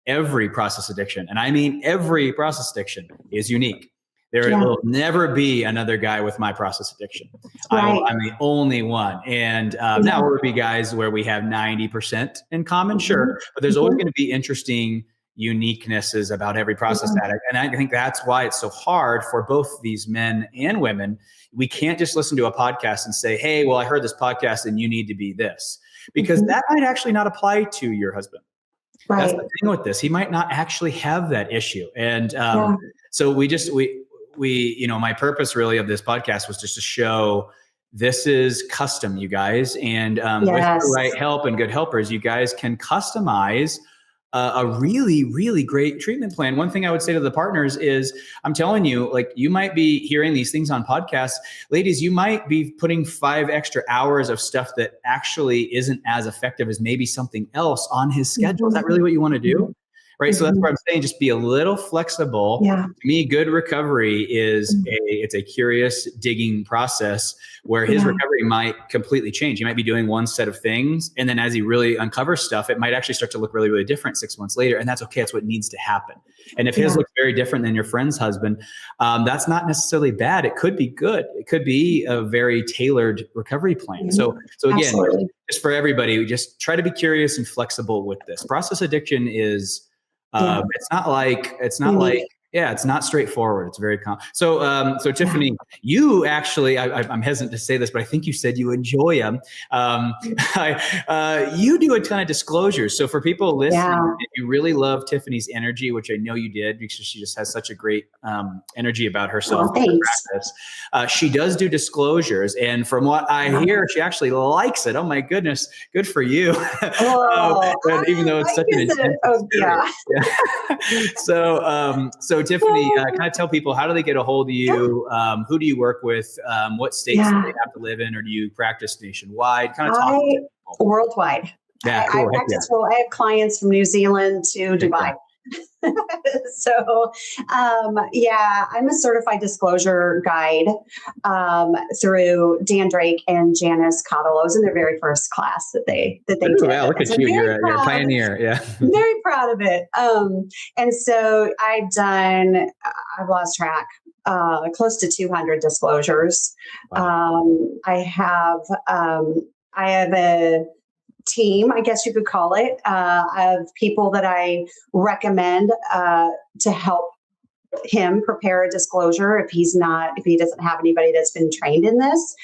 every process addiction, and I mean every process addiction, is unique. There will never be another guy with my process addiction. Right. I'm the only one. And now we'll be guys where we have 90% in common, sure, but there's always going to be interesting uniquenesses about every process addict. And I think that's why it's so hard for both these men and women. We can't just listen to a podcast and say, hey, well, I heard this podcast and you need to be this, because that might actually not apply to your husband. Right. That's the thing with this. He might not actually have that issue. And so we my purpose really of this podcast was just to show this is custom, you guys. And with the right help and good helpers, you guys can customize a really, really great treatment plan. One thing I would say to the partners is, I'm telling you, like, you might be hearing these things on podcasts. Ladies, you might be putting 5 extra hours of stuff that actually isn't as effective as maybe something else on his schedule. Is that really what you want to do? Right. So that's what I'm saying. Just be a little flexible. To me, good recovery is it's a curious digging process where his recovery might completely change. He might be doing one set of things, and then as he really uncovers stuff, it might actually start to look really, really different 6 months later. And that's okay. That's what needs to happen. And if his looks very different than your friend's husband, that's not necessarily bad. It could be good. It could be a very tailored recovery plan. So again, just for everybody, we just try to be curious and flexible with this. Process addiction is, it's not straightforward. It's very so Tiffany, you actually, I'm hesitant to say this, but I think you said you enjoy them. You do a ton of disclosures. So for people listening, if you really love Tiffany's energy, which I know you did, because she just has such a great energy about herself. Practice. She does do disclosures. And from what I hear, she actually likes it. Oh my goodness. Good for you. Even though it's such an intense So Tiffany, kind of tell people, how do they get a hold of you? Who do you work with? What states do they have to live in, or do you practice nationwide? Kind of talk to people. Worldwide. Yeah, cool. I practice. Well, I have clients from New Zealand to Dubai. So, I'm a certified disclosure guide through Dan Drake and Janice Cottle. I was in their very first class that they did. Wow, look at you. You're a pioneer. Yeah. Very proud of it. And so I've lost track, close to 200 disclosures. Wow. I have a team, I guess you could call it, of people that I recommend to help him prepare a disclosure if he doesn't have anybody that's been trained in this.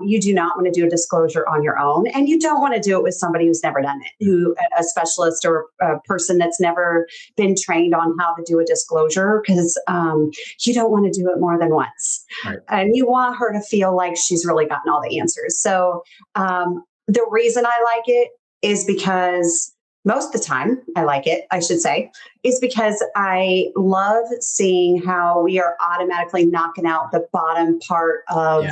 You do not want to do a disclosure on your own, and you don't want to do it with somebody who's never done it, a specialist or a person that's never been trained on how to do a disclosure, because you don't want to do it more than once. Right. And you want her to feel like she's really gotten all the answers. So the reason I like it is because most of the time I like it, I should say, is because I love seeing how we are automatically knocking out the bottom part of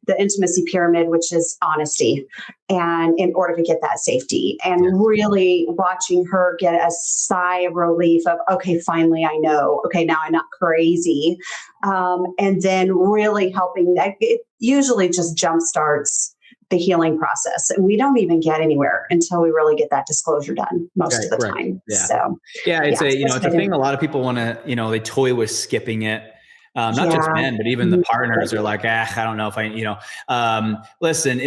the intimacy pyramid, which is honesty. And in order to get that safety, and really watching her get a sigh of relief of, okay, finally I know, okay, now I'm not crazy. And then really helping, it usually just jumpstarts the healing process. And we don't even get anywhere until we really get that disclosure done most of the time. Yeah. So it's a thing. A lot of people want to, they toy with skipping it. Not just men, but even the partners are like, I don't know if listen,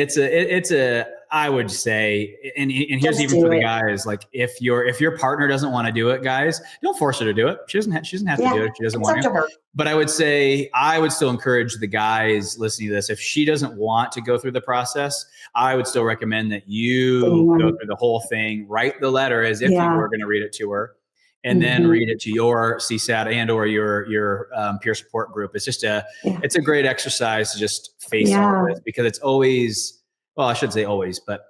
I would say, and here's Just even for the guys, like if your partner doesn't want to do it, guys, don't force her to do it. She doesn't have to do it if she doesn't want to. But I would say, I would still encourage the guys listening to this. If she doesn't want to go through the process, I would still recommend that you go through the whole thing, write the letter as if you were going to read it to her, and then read it to your CSAT and or your peer support group. It's just it's a great exercise to just face all this, because it's always, well, I shouldn't say always, but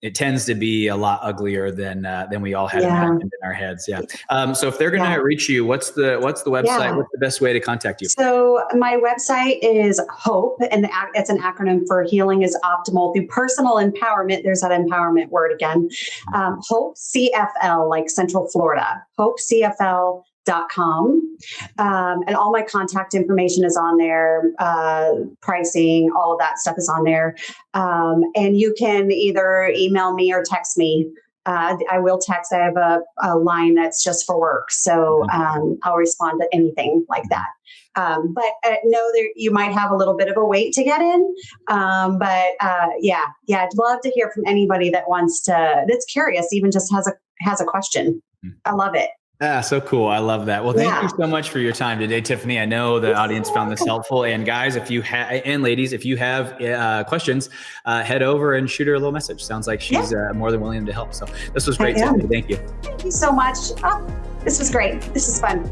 it tends to be a lot uglier than we all had imagined in our heads. So if they're going to reach you, what's the website? What's the best way to contact you? So my website is HOPE, and it's an acronym for Healing is Optimal Through Personal Empowerment. There's that empowerment word again. HOPE CFL, like Central Florida, HOPECFL.com. And all my contact information is on there, pricing, all of that stuff is on there. And you can either email me or text me. I will text. I have a line that's just for work. So I'll respond to anything like that. But know that you might have a little bit of a wait to get in. But I'd love to hear from anybody that's curious, even just has a question. I love it. Yeah, so cool. I love that. Well, thank you so much for your time today, Tiffany. I know the audience found this helpful. And guys, and ladies, if you have questions, head over and shoot her a little message. Sounds like she's more than willing to help. So this was great, Tiffany. Thank you. Thank you so much. Oh, this was great. This is fun.